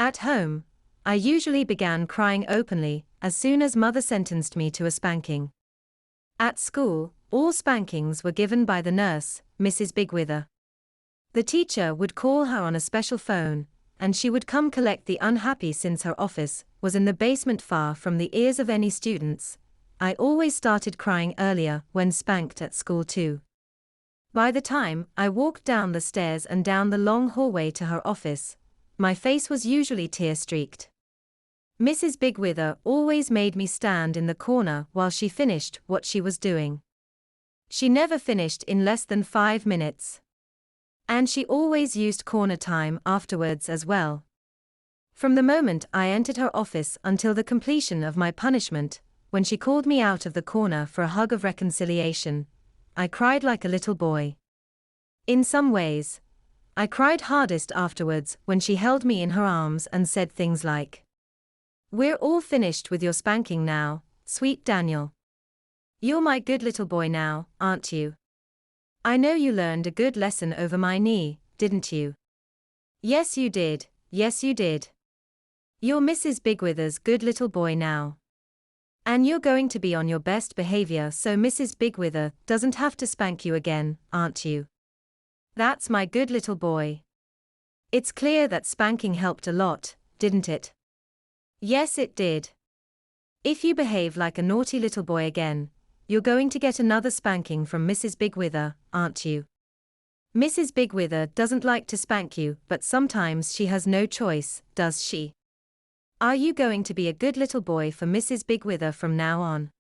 At home, I usually began crying openly as soon as mother sentenced me to a spanking. At school, all spankings were given by the nurse, Mrs. Bigwither. The teacher would call her on a special phone, and she would come collect the unhappy since her office was in the basement far from the ears of any students. I always started crying earlier when spanked at school too. By the time I walked down the stairs and down the long hallway to her office, my face was usually tear-streaked. Mrs. Bigwither always made me stand in the corner while she finished what she was doing. She never finished in less than 5 minutes. And she always used corner time afterwards as well. From the moment I entered her office until the completion of my punishment, when she called me out of the corner for a hug of reconciliation, I cried like a little boy. In some ways, I cried hardest afterwards when she held me in her arms and said things like, "We're all finished with your spanking now, sweet Daniel. You're my good little boy now, aren't you? I know you learned a good lesson over my knee, didn't you? Yes you did, yes you did. You're Mrs. Bigwither's good little boy now. And you're going to be on your best behavior so Mrs. Bigwither doesn't have to spank you again, aren't you? That's my good little boy." It's clear that spanking helped a lot, didn't it? Yes it did. If you behave like a naughty little boy again, you're going to get another spanking from Mrs. Bigwither, aren't you? Mrs. Bigwither doesn't like to spank you, but sometimes she has no choice, does she? Are you going to be a good little boy for Mrs. Bigwither from now on?